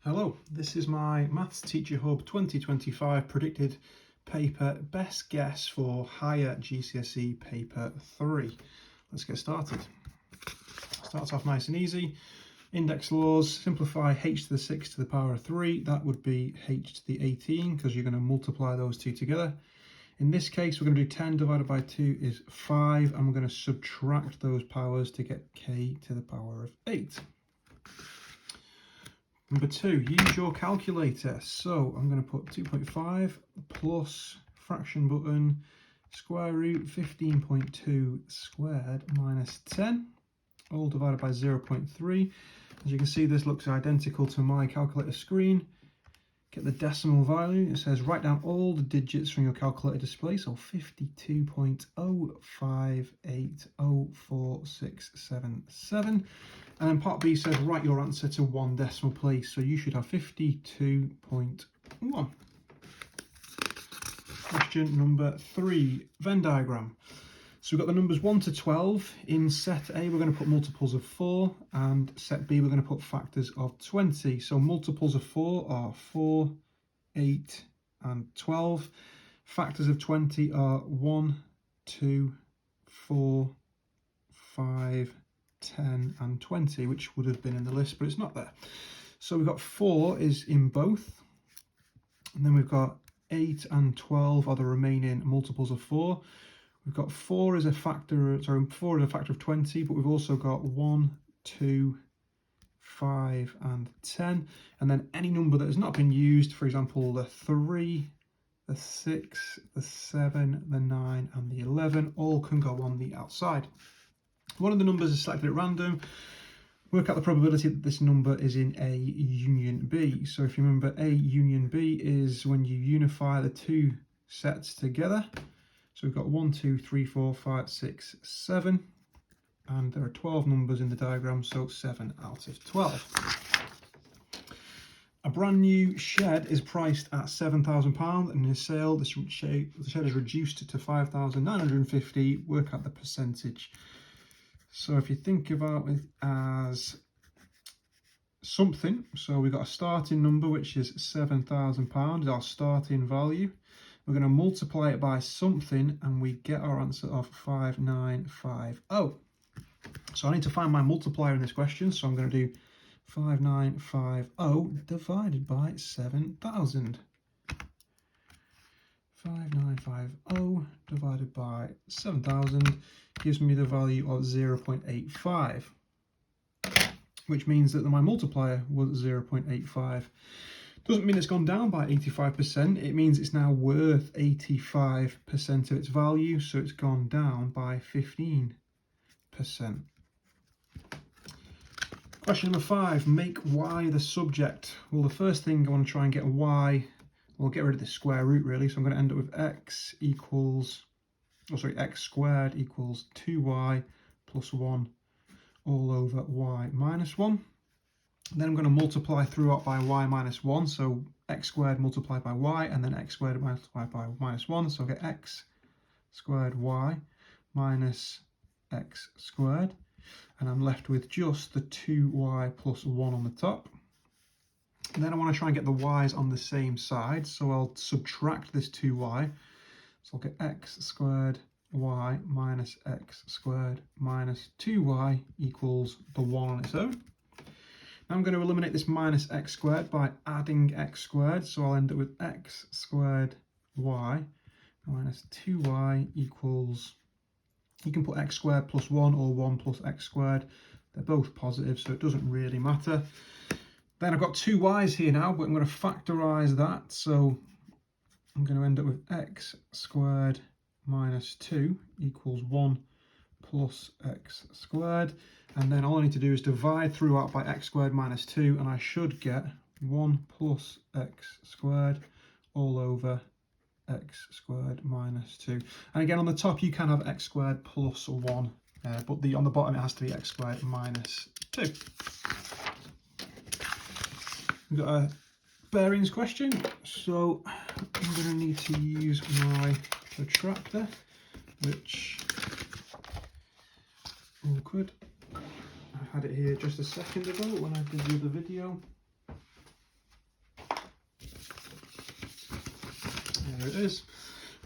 Hello, this is my Maths Teacher Hub 2025 predicted paper best guess for higher GCSE paper 3. Let's get started. Starts off nice and easy. Index laws, simplify h to the 6 to the power of 3. That would be h to the 18 because you're going to multiply those two together. In this case, we're going to do 10 divided by 2 is 5, and we're going to subtract those powers to get k to the power of 8. Number 2, use your calculator. So I'm going to put 2.5 plus fraction button square root 15.2 squared minus 10, all divided by 0.3. As you can see, this looks identical to my calculator screen. Get the decimal value. It says write down all the digits from your calculator display. So 52.0580467. And then part B says write your answer to one decimal place. So you should have 52.1. Question number 3, Venn diagram. So we've got the numbers 1 to 12. In set A, we're going to put multiples of 4, and set B, we're going to put factors of 20. So multiples of 4 are 4, 8, and 12. Factors of 20 are 1, 2, 4, 5, 10, and 20, which would have been in the list, but it's not there. So we've got 4 is in both, and then we've got 8 and 12 are the remaining multiples of 4. We've got 4 is a factor of 20, but we've also got 1, 2, 5, and 10. And then any number that has not been used, for example, the 3, the 6, the 7, the 9, and the 11, all can go on the outside. One of the numbers is selected at random. Work out the probability that this number is in A union B. So if you remember, A union B is when you unify the two sets together. So we've got 1, 2, 3, 4, 5, 6, 7, and there are 12 numbers in the diagram, so 7 out of 12. A brand new shed is priced at £7,000, and in a sale, the shed is reduced to £5,950. Work out the percentage. So if you think about it as something, so we've got a starting number, which is £7,000, is our starting value. We're going to multiply it by something, and we get our answer of 5950. So I need to find my multiplier in this question, so I'm going to do 5950 divided by 7,000. 5950 divided by 7,000 gives me the value of 0.85, which means that my multiplier was 0.85. Doesn't mean it's gone down by 85%, it means it's now worth 85% of its value, so it's gone down by 15%. Question number 5, make y the subject. Well, the first thing I want to try and get y, we'll get rid of the square root really, so I'm going to end up with x squared equals 2y plus 1 all over y minus 1. Then I'm going to multiply throughout by y minus 1, so x squared multiplied by y, and then x squared multiplied by minus 1, so I'll get x squared y minus x squared, and I'm left with just the 2y plus 1 on the top. And then I want to try and get the y's on the same side, so I'll subtract this 2y, so I'll get x squared y minus x squared minus 2y equals the 1 on its own. I'm going to eliminate this minus x squared by adding x squared, so I'll end up with x squared y minus 2y equals, you can put x squared plus 1 or 1 plus x squared. They're both positive, so it doesn't really matter. Then I've got two y's here now, but I'm going to factorise that, so I'm going to end up with x squared minus 2 equals 1 plus x squared, and then all I need to do is divide throughout by x squared minus 2, and I should get 1 plus x squared all over x squared minus 2. And again, on the top you can have x squared plus 1, but on the bottom it has to be x squared minus 2. We've got a bearings question, so I'm going to need to use my protractor, which awkward. I had it here just a second ago when I did the other video. There it is.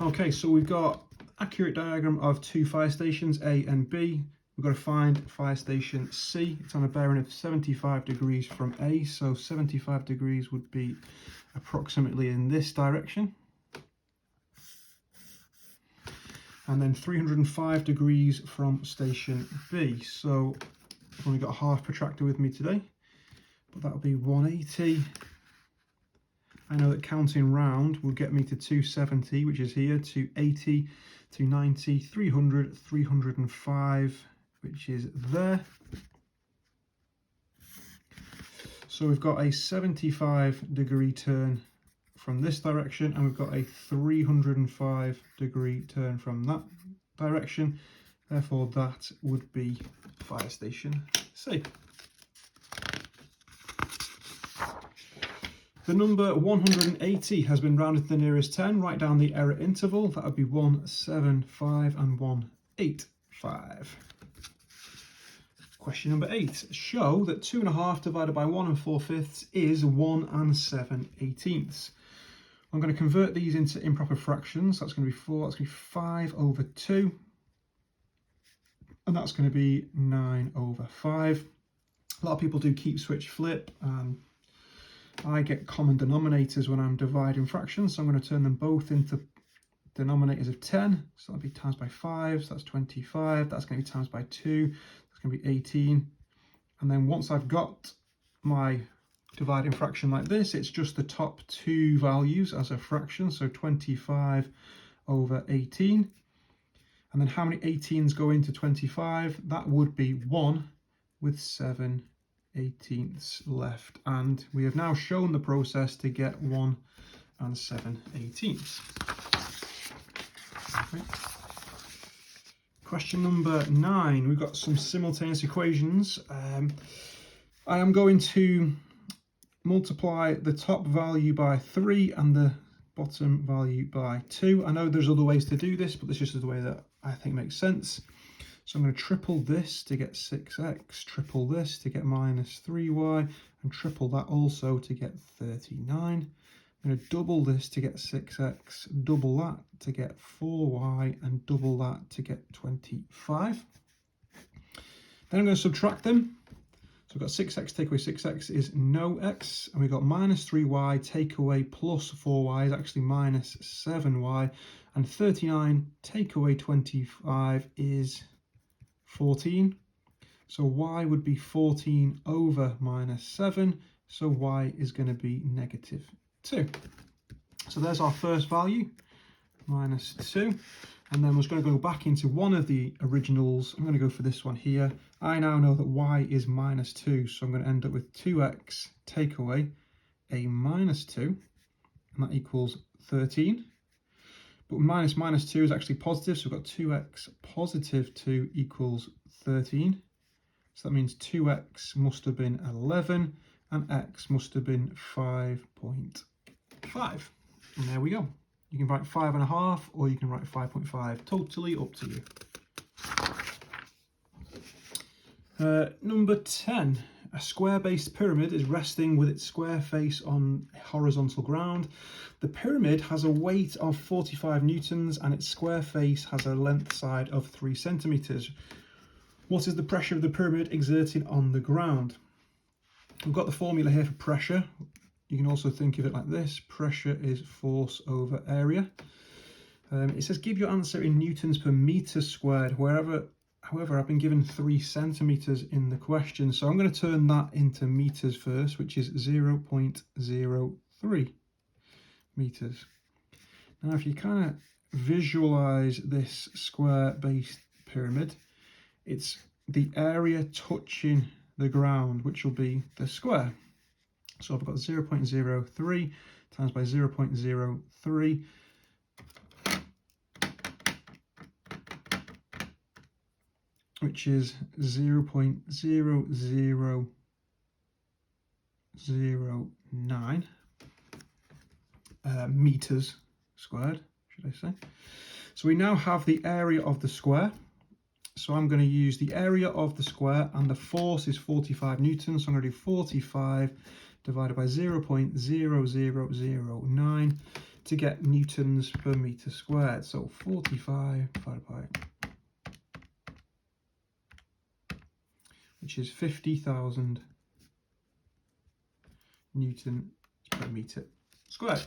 Okay, so we've got accurate diagram of two fire stations, A and B. We've got to find fire station C. It's on a bearing of 75 degrees from A, so 75 degrees would be approximately in this direction. And then 305 degrees from station B. So I've only got a half protractor with me today, but that'll be 180. I know that counting round will get me to 270, which is here, 280, 290, 300, 305, which is there. So we've got a 75 degree turn from this direction, and we've got a 305 degree turn from that direction. Therefore, that would be fire station C. The number 180 has been rounded to the nearest 10. Write down the error interval. That would be 175 and 185. Question number 8. Show that 2.5 divided by 1 4/5 is 1 7/18. I'm going to convert these into improper fractions. That's going to be 4. That's going to be 5 over 2. And that's going to be 9 over 5. A lot of people do keep, switch, flip. I get common denominators when I'm dividing fractions, so I'm going to turn them both into denominators of 10. So that'll be times by 5, so that's 25. That's going to be times by 2, that's going to be 18. And then once I've got my dividing fraction like this, it's just the top two values as a fraction, so 25 over 18. And then how many 18s go into 25? That would be 1 with 7/18 left, and we have now shown the process to get 1 7/18. Okay. Question number 9, we've got some simultaneous equations. I am going to multiply the top value by 3 and the bottom value by 2. I know there's other ways to do this, but this is just the way that I think makes sense. So I'm going to triple this to get 6x, triple this to get minus 3y, and triple that also to get 39. I'm going to double this to get 6x, double that to get 4y, and double that to get 25. Then I'm going to subtract them. So we've got 6x take away 6x is no x, and we've got minus 3y take away plus 4y is actually minus 7y, and 39 take away 25 is 14. So y would be 14 over minus 7, so y is going to be negative 2. So there's our first value, minus 2. And then we're just going to go back into one of the originals. I'm going to go for this one here. I now know that y is minus 2, so I'm going to end up with 2x take away a minus 2, and that equals 13. But minus 2 is actually positive, so we've got 2x positive 2 equals 13. So that means 2x must have been 11, and x must have been 5.5. And there we go. You can write 5.5, or you can write 5.5. Totally up to you. Number 10. A square-based pyramid is resting with its square face on horizontal ground. The pyramid has a weight of 45 newtons and its square face has a length side of 3 centimeters. What is the pressure of the pyramid exerted on the ground? We've got the formula here for pressure. You can also think of it like this. Pressure is force over area. It says give your answer in newtons per meter squared. However, I've been given 3 centimeters in the question, so I'm going to turn that into meters first, which is 0.03 meters. Now, if you kind of visualize this square-based pyramid, it's the area touching the ground, which will be the square. So I've got 0.03 times by 0.03. Which is 0.0009 meters squared, should I say. So we now have the area of the square. So I'm going to use the area of the square, and the force is 45 newtons. So I'm going to do 45 divided by 0.0009. to get newtons per meter squared. So 45 divided by, which is 50,000 newton per meter squared.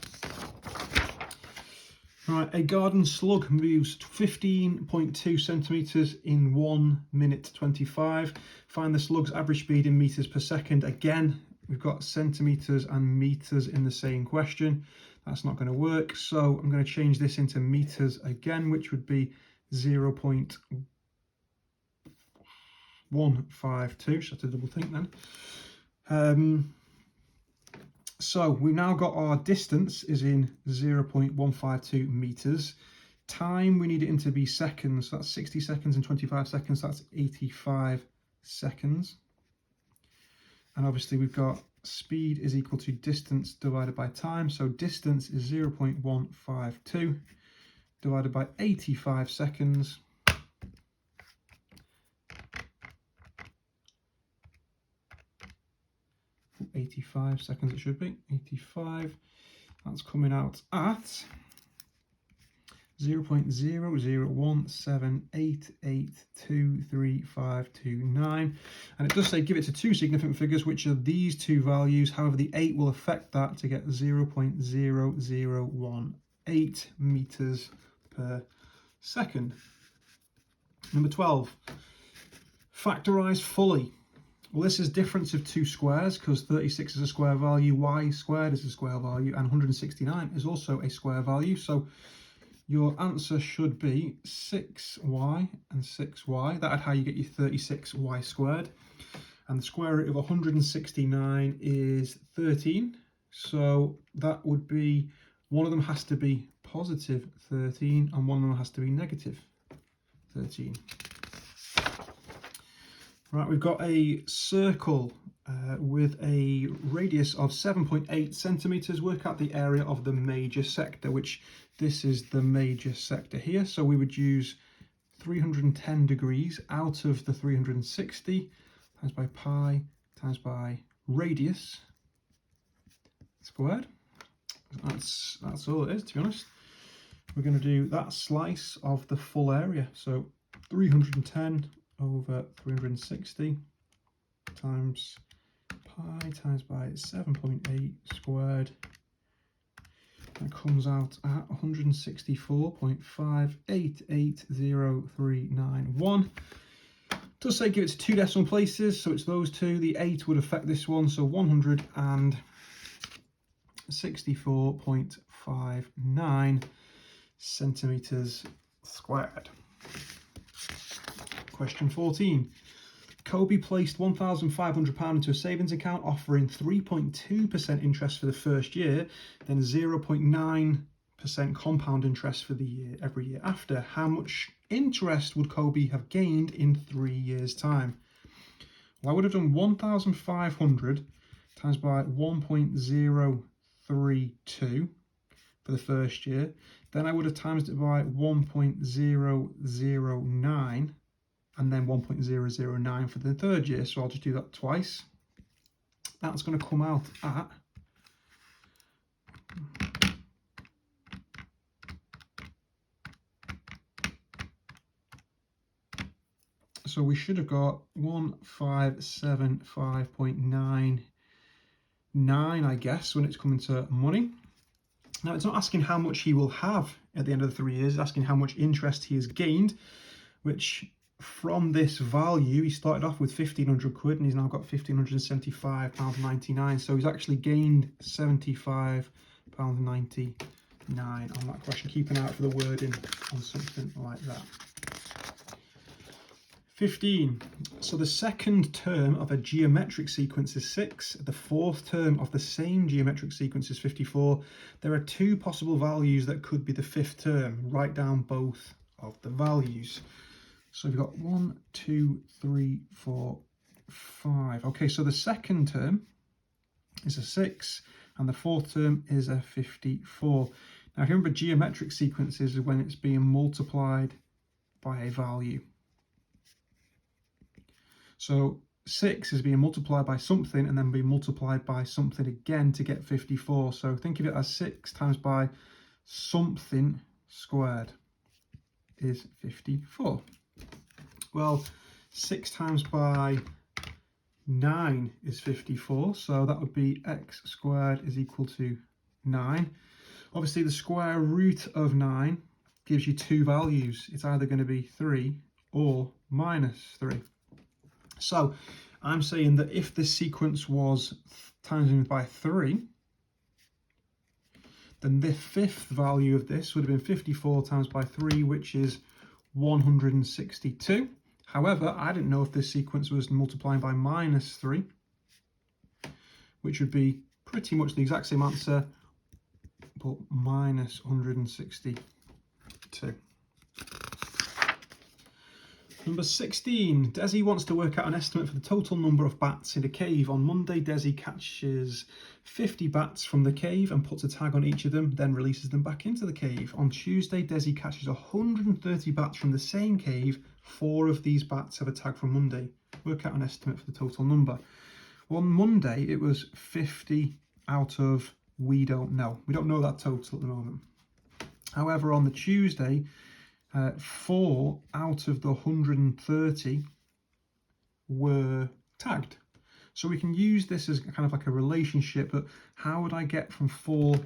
Right, a garden slug moves 15.2 centimetres in 1 minute 25. Find the slug's average speed in metres per second. Again, we've got centimetres and metres in the same question. That's not going to work, so I'm going to change this into metres again, which would be 0.152. Just have to double think then. So we've now got our distance is in 0.152 meters. Time, we need it in to be seconds. That's 60 seconds and 25 seconds. That's 85 seconds. And obviously we've got speed is equal to distance divided by time. So distance is 0.152 divided by 85 seconds. 85 seconds it should be, 85, that's coming out at 0.0017882359, and it does say give it to two significant figures, which are these two values. However, the 8 will affect that to get 0.0018 meters per second. Number 12, factorize fully. Well, this is difference of two squares, because 36 is a square value, y squared is a square value, and 169 is also a square value. So your answer should be 6y and 6y. That's how you get your 36y squared. And the square root of 169 is 13. So that would be, one of them has to be positive 13 and one of them has to be negative 13. Right, we've got a circle with a radius of 7.8 centimetres. Work out the area of the major sector, which this is the major sector here. So we would use 310 degrees out of the 360 times by pi times by radius squared. That's all it is, to be honest. We're going to do that slice of the full area. So 310 over 360 times pi times by 7.8 squared. That comes out at 164.588039. Does say give it to two decimal places, so it's those two. The 8 would affect this one, so 164.59 centimetres squared. Question 14. Kobe placed £1,500 into a savings account offering 3.2% interest for the first year, then 0.9% compound interest for the year every year after. How much interest would Kobe have gained in 3 years' time? Well, I would have done 1,500 times by 1.032 for the first year. Then I would have times it by 1.009. and then 1.009 for the third year. So I'll just do that twice. That's going to come out at so we should have got 1575.99, I guess, when it's coming to money. Now, it's not asking how much he will have at the end of the 3 years, it's asking how much interest he has gained, which from this value, he started off with 1,500 quid and he's now got £1,575.99. So he's actually gained £75.99 on that question. Keep an eye out for the wording on something like that. 15. So the second term of a geometric sequence is 6. The fourth term of the same geometric sequence is 54. There are two possible values that could be the fifth term. Write down both of the values. So we've got 1, 2, 3, 4, 5. Okay, so the second term is a 6 and the fourth term is a 54. Now, if you remember, geometric sequences is when it's being multiplied by a value. So 6 is being multiplied by something and then being multiplied by something again to get 54. So think of it as 6 times by something squared is 54. Well, 6 times by 9 is 54, so that would be x squared is equal to 9. Obviously, the square root of 9 gives you two values. It's either going to be 3 or -3. So I'm saying that if this sequence was times by 3, then the fifth value of this would have been 54 times by 3, which is 162. However, I didn't know if this sequence was multiplying by -3, which would be pretty much the exact same answer, but minus 162. Number 16, Desi wants to work out an estimate for the total number of bats in a cave. On Monday, Desi catches 50 bats from the cave and puts a tag on each of them, then releases them back into the cave. On Tuesday, Desi catches 130 bats from the same cave. 4 of these bats have a tag from Monday. Work out an estimate for the total number. Well, on Monday, it was 50 out of we don't know. We don't know that total at the moment. However, on the Tuesday, 4 out of the 130 were tagged. So we can use this as kind of like a relationship, but how would I get from 4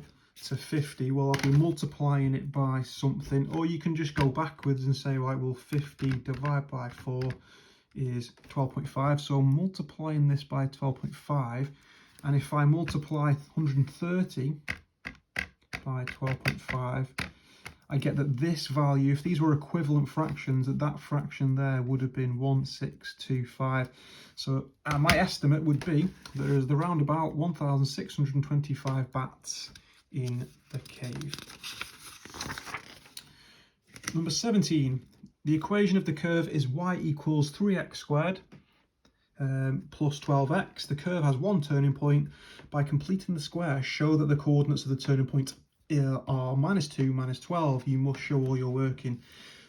to 50? Well, I'll be multiplying it by something, or you can just go backwards and say, right, well, 50 divided by 4 is 12.5. So multiplying this by 12.5, and if I multiply 130 by 12.5, I get that this value, if these were equivalent fractions, that fraction there would have been 1625. So my estimate would be that there is around about 1,625 bats in the cave. Number 17, the equation of the curve is y equals 3x squared plus 12x. The curve has one turning point. By completing the square, show that the coordinates of the turning point are -2, -12. You must show all your working.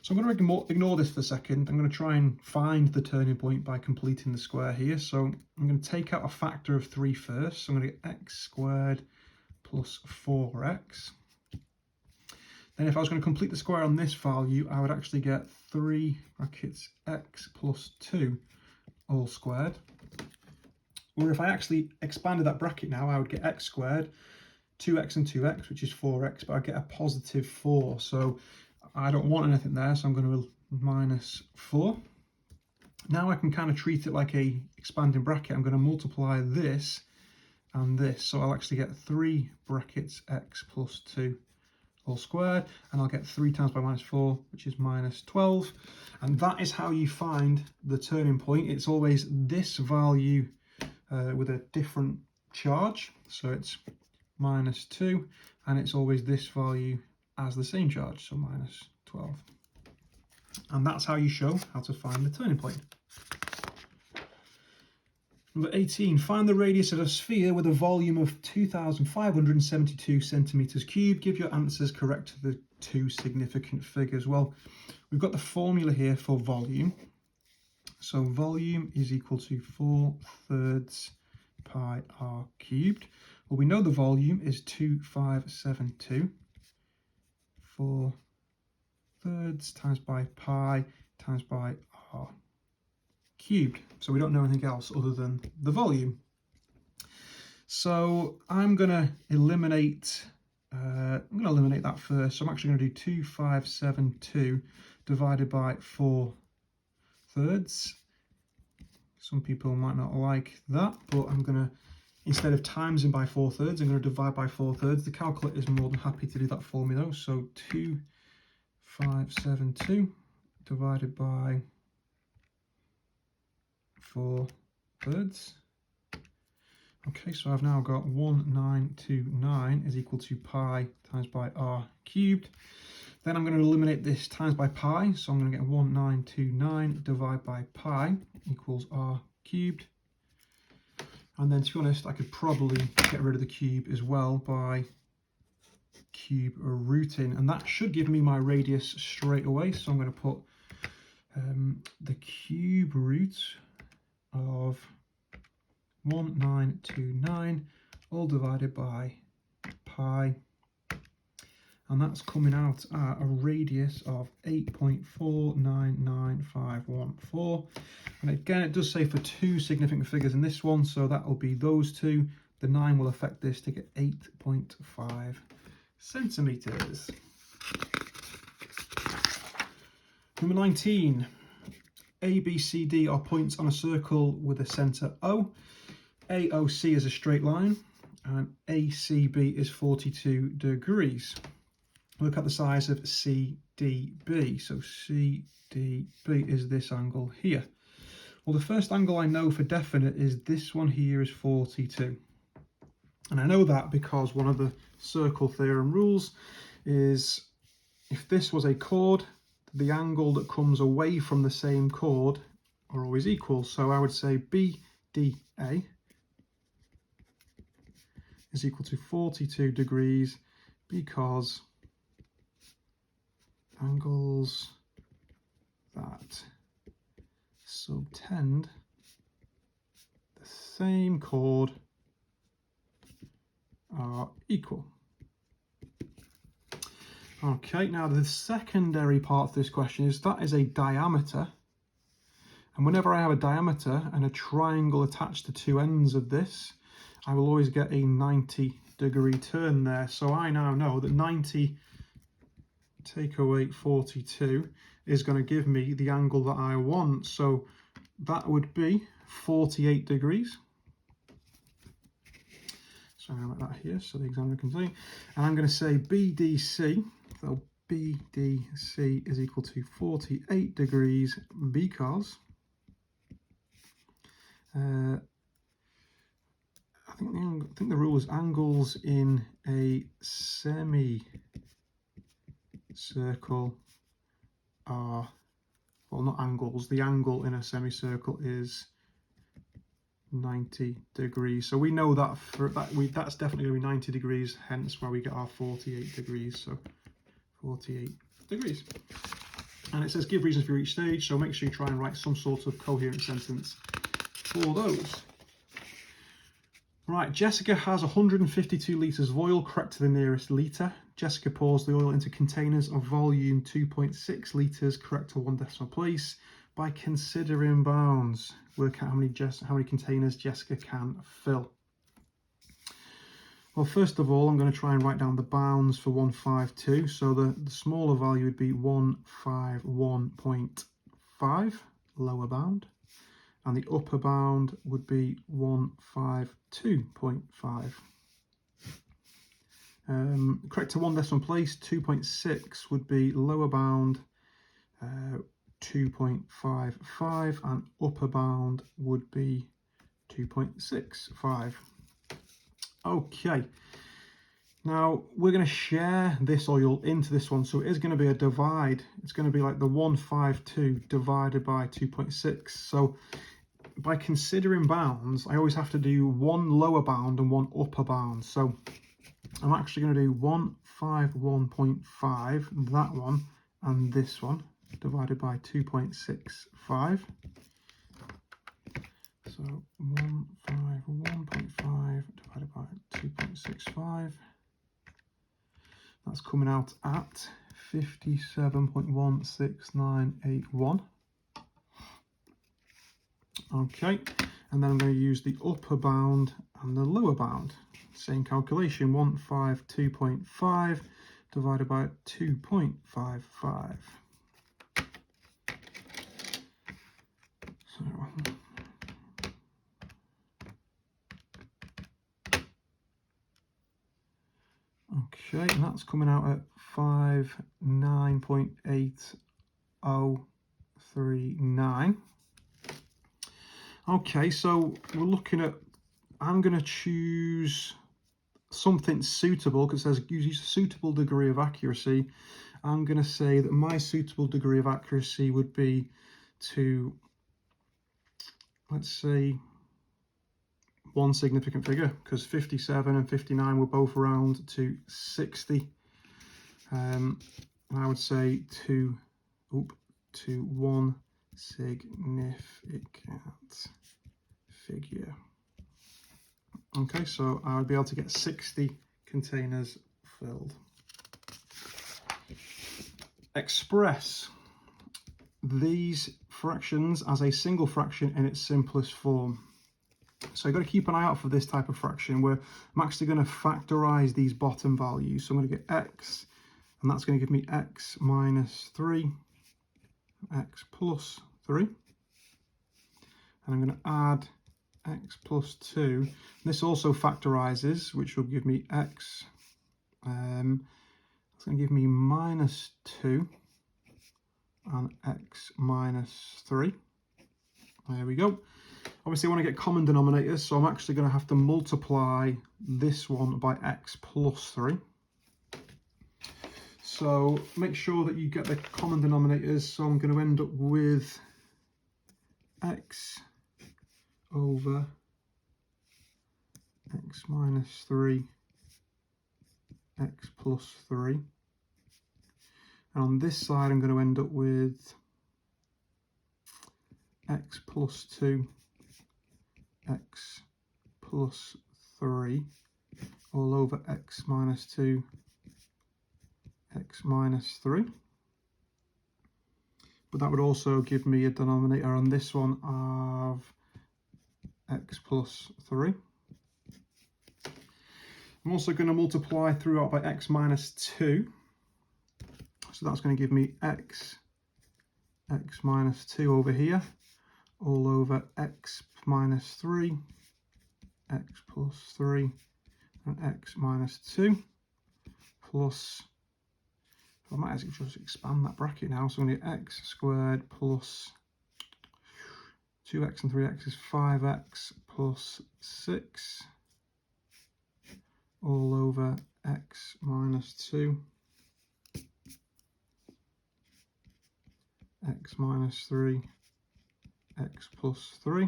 So I'm going to ignore this for a second. I'm going to try and find the turning point by completing the square here. So I'm going to take out a factor of 3 first. So I'm going to get x squared plus 4x. Then if I was going to complete the square on this value, I would actually get 3 brackets x plus 2 all squared. Or if I actually expanded that bracket now, I would get x squared, 2x and 2x, which is 4x, but I get a positive 4. So I don't want anything there, so I'm going to -4. Now I can kind of treat it like a expanding bracket. I'm going to multiply this and this, so I'll actually get 3 brackets x plus 2 all squared, and I'll get 3 times by -4, which is -12. And that is how you find the turning point. It's always this value with a different charge, so it's -2, and it's always this value as the same charge, so -12. And that's how you show how to find the turning point. Number 18, find the radius of a sphere with a volume of 2,572 centimeters cubed. Give your answers correct to the 2 significant figures. Well, we've got the formula here for volume. So volume is equal to 4/3 pi r cubed. Well, we know the volume is 2,572. 4/3 times by pi times by r cubed. So we don't know anything else other than the volume. So I'm going to eliminate that first. So I'm actually going to do 2,572 divided by 4/3. Some people might not like that, but I'm going to, instead of timesing by 4/3, I'm going to divide by 4/3. The calculator is more than happy to do that for me though. So 2,572 divided by 4/3. Okay, so I've now got 1929 is equal to pi times by r cubed. Then I'm going to eliminate this times by pi, so I'm going to get 1929 divided by pi equals r cubed. And then, to be honest, I could probably get rid of the cube as well by cube rooting, and that should give me my radius straight away. So I'm going to put the cube root of 1929 all divided by pi, and that's coming out at a radius of 8.499514. And again, it does say for 2 significant figures in this one, so that will be those two. The 9 will affect this to get 8.5 centimeters. Number 19. A, B, C, D are points on a circle with a centre O. AOC is a straight line, and ACB is 42 degrees. Look at the size of CDB. So CDB is this angle here. Well, the first angle I know for definite is this one here is 42. And I know that because one of the circle theorem rules is if this was a chord, the angle that comes away from the same chord are always equal. So I would say BDA is equal to 42 degrees because angles that subtend the same chord are equal. Okay, now the secondary part of this question is that is a diameter, and whenever I have a diameter and a triangle attached to two ends of this, I will always get a 90-degree turn there. So I now know that 90 take away 42 is going to give me the angle that I want. So that would be 48 degrees. So I'm going to write that here so the examiner can see. And I'm going to say BDC, so BDC is equal to 48 degrees because I think the rule is angles in a semicircle are, well, not angles, the angle in a semicircle is 90 degrees. So we know that for that's definitely going to be 90 degrees, hence where we get our 48 degrees. So 48 degrees. And it says give reasons for each stage, so make sure you try and write some sort of coherent sentence for those. Right, Jessica has 152 litres of oil, correct to the nearest litre. Jessica pours the oil into containers of volume 2.6 litres, correct to 1 decimal place. By considering bounds, work out how many containers Jessica can fill. Well, first of all, I'm going to try and write down the bounds for 152. So the smaller value would be 151.5, lower bound. And the upper bound would be 152.5. Correct to 1 decimal place, 2.6 would be lower bound, 2.55, and upper bound would be 2.65. Okay, now we're going to share this oil into this one, so it is going to be a divide. It's going to be like the 152 divided by 2.6. So by considering bounds, I always have to do one lower bound and one upper bound. So I'm actually going to do 151.5, that one, and this one, divided by 2.65. So 151.5 divided by 2.65. That's coming out at 57.16981. Okay, and then I'm going to use the upper bound and the lower bound. Same calculation, 152.5 divided by 2.55. So okay, and that's coming out at 59.8039. Okay, so we're looking at, I'm going to choose something suitable because it says use a suitable degree of accuracy. I'm going to say that my suitable degree of accuracy would be to, let's say, one significant figure, because 57 and 59 were both round to 60. And I would say to one significant figure. Okay, so I would be able to get 60 containers filled. express these fractions as a single fraction in its simplest form. So you've got to keep an eye out for this type of fraction where I'm actually going to factorize these bottom values. So I'm going to get x, and that's going to give me x minus 3, x plus 3. And I'm going to add x plus 2. This also factorizes, which will give me x. It's going to give me minus 2 and x minus 3. There we go. Obviously I want to get common denominators, so I'm actually going to have to multiply this one by x plus 3. So make sure that you get the common denominators. So I'm going to end up with x over x minus 3, x plus 3. And on this side I'm going to end up with x plus 2, x plus 3, all over x minus 2, x minus 3. But that would also give me a denominator on this one of x plus 3. I'm also going to multiply throughout by x minus 2. So that's going to give me x minus 2 over here, all over x minus 3, x plus 3, and x minus 2, plus, I might actually just expand that bracket now, so I'm going to get x squared plus 2x and 3x is 5x plus 6, all over x minus 2, x minus 3, x plus 3.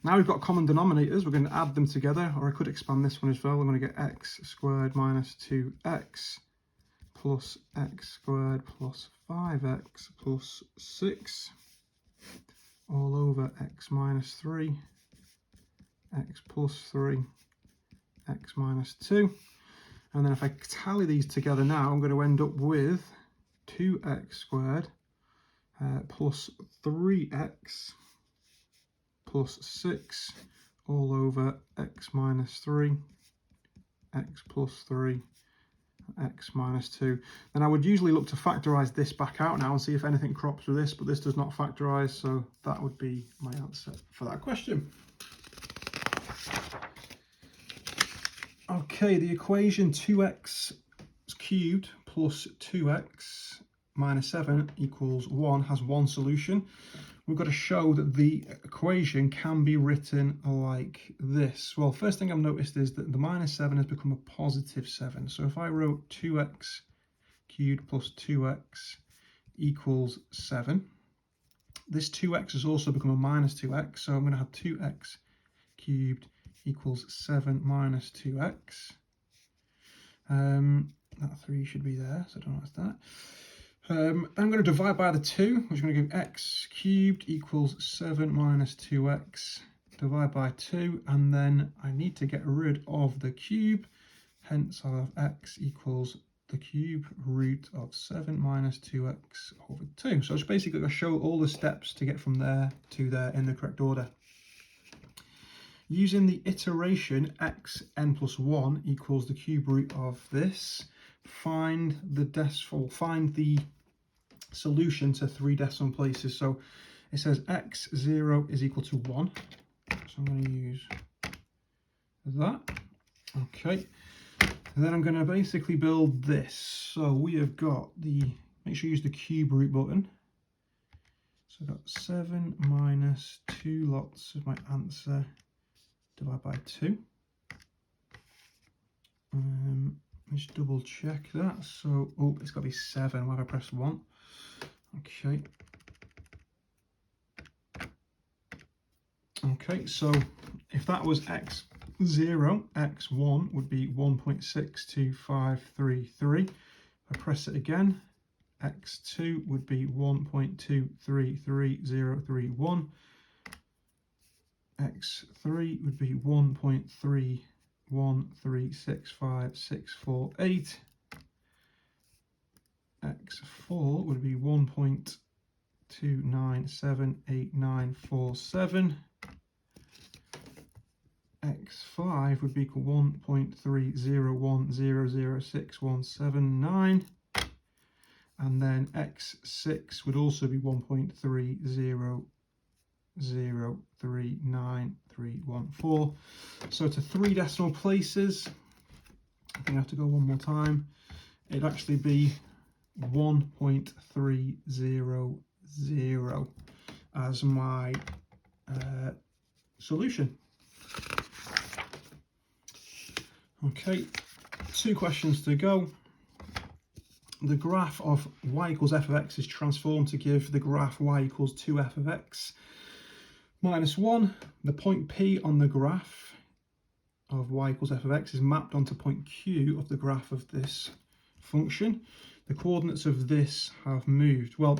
Now we've got common denominators, we're going to add them together, or I could expand this one as well. I'm going to get x squared minus 2x plus x squared plus 5x plus 6, all over x minus 3, x plus 3, x minus 2. And then if I tally these together now, I'm going to end up with 2x squared plus 3x plus 6, all over x minus 3, x plus 3, x minus 2. Then I would usually look to factorize this back out now and see if anything crops with this, but this does not factorize, so that would be my answer for that question. Okay, the equation 2x cubed plus 2x minus 7 equals 1 has one solution. We've got to show that the equation can be written like this. Well, first thing I've noticed is that the minus 7 has become a positive 7. So if I wrote 2x cubed plus 2x equals 7, this 2x has also become a minus 2x. So I'm going to have 2x cubed equals 7 minus 2x. That 3 should be there, so I don't know what's that. I'm going to divide by the 2, which is going to give x cubed equals 7 minus 2x, divide by 2, and then I need to get rid of the cube, hence I'll have x equals the cube root of 7 minus 2x over 2. So it's basically going to show all the steps to get from there to there in the correct order. Using the iteration x n plus 1 equals the cube root of this, find the solution to 3 decimal places. So it says x0 is equal to 1. So I'm going to use that. Okay. And then I'm going to basically build this. So we have got make sure you use the cube root button. So I've got 7 minus 2 lots of my answer, divide by 2. Let's double check that. So, oh, it's got to be 7. Why have I pressed 1? Okay. Okay, so if that was x0, x1 would be 1.62533. If I press it again, x2 would be 1.233031. x3 would be 1.31365648. x4 would be 1.297847. x5 would be equal 1.30100617, and then x6 would also be 1.30039,314. So to 3 decimal places, I think I have to go one more time, it'd actually be 1.300 as my solution. Okay, 2 questions to go. The graph of y equals f of x is transformed to give the graph y equals 2f of x minus 1. The point P on the graph of y equals f of x is mapped onto point Q of the graph of this function. The coordinates of this have moved. Well,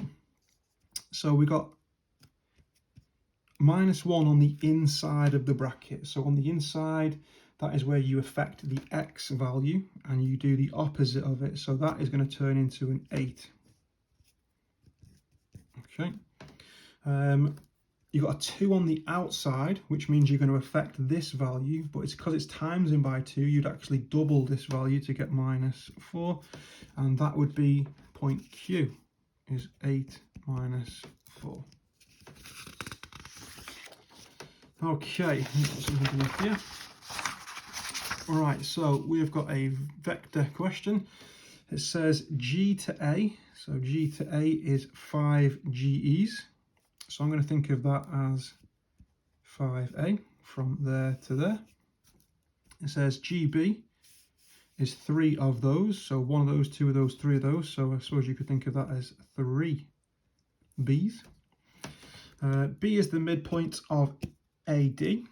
so we got minus 1 on the inside of the bracket. So on the inside, that is where you affect the x value and you do the opposite of it. So that is going to turn into an 8. Okay. You've got a 2 on the outside, which means you're going to affect this value, but it's because it's times in by 2, you'd actually double this value to get minus 4. And that would be point Q is 8 minus 4. Okay, let me put something in here. All right, so we've got a vector question. It says G to A, so G to A is 5 GEs. So I'm going to think of that as 5A from there to there. It says GB is 3 of those, so 1 of those, 2 of those, 3 of those. So I suppose you could think of that as 3 Bs. B is the midpoint of AD,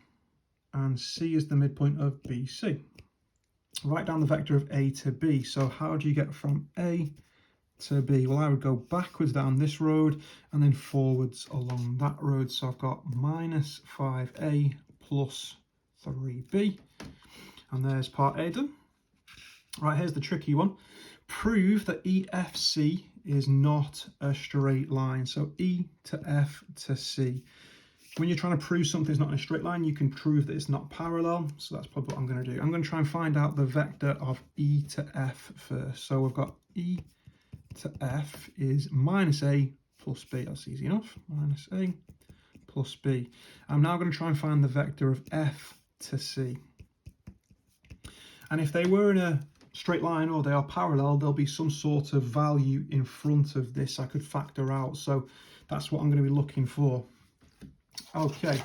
and C is the midpoint of BC. Write down the vector of A to B. So how do you get from A to B? Well, I would go backwards down this road and then forwards along that road. So I've got minus 5A plus 3B. And there's part A done. Right, here's the tricky one. Prove that EFC is not a straight line. So E to F to C. When you're trying to prove something's not in a straight line, you can prove that it's not parallel. So that's probably what I'm going to do. I'm going to try and find out the vector of E to F first. So we've got E to F is minus A plus B. That's easy enough. Minus A plus B. I'm now going to try and find the vector of F to C. And if they were in a straight line or they are parallel, there'll be some sort of value in front of this I could factor out. So that's what I'm going to be looking for. Okay,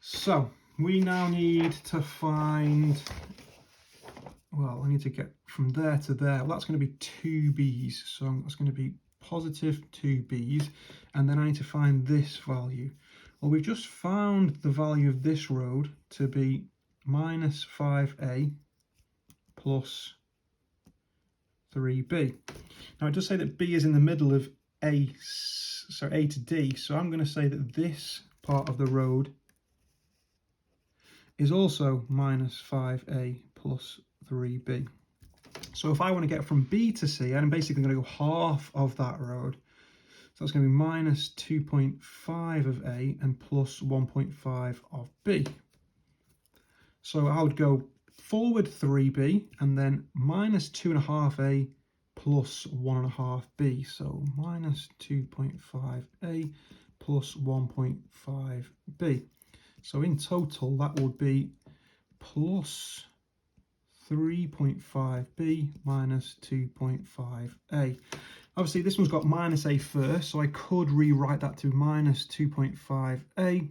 so we now need to find, well, I need to get from there to there. Well, that's going to be 2 B's, so that's going to be positive 2 B's, and then I need to find this value. Well, we've just found the value of this road to be minus 5A plus 3B. Now, it does say that B is in the middle of A, so A to D, so I'm going to say that this part of the road is also minus 5A plus 3B. So if I want to get from B to C, I'm basically going to go half of that road. So that's going to be minus 2.5 of A and plus 1.5 of B. So I would go forward 3B and then minus 2.5A plus 1.5B. So minus 2.5A plus 1.5B. So in total, that would be plus 3.5B minus 2.5A. Obviously, this one's got minus A first, so I could rewrite that to minus 2.5A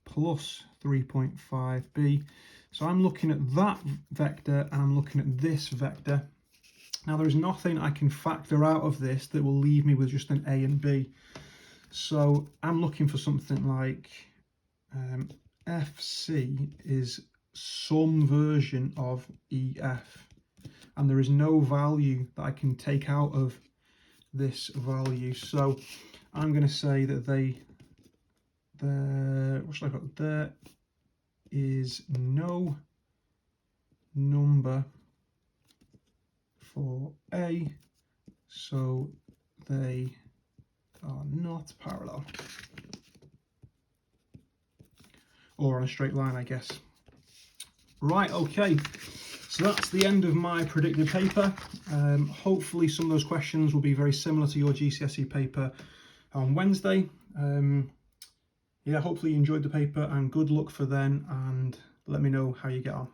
plus 3.5B. So I'm looking at that vector and I'm looking at this vector. Now, there is nothing I can factor out of this that will leave me with just an A and B. So I'm looking for something like FC is some version of EF, and there is no value that I can take out of this value. So I'm going to say that what should I put? There is no number for A so they are not parallel. Or on a straight line, I guess. Right, okay, so that's the end of my predicted paper. Hopefully some of those questions will be very similar to your GCSE paper on Wednesday. Yeah, hopefully you enjoyed the paper, and good luck for then, and let me know how you get on.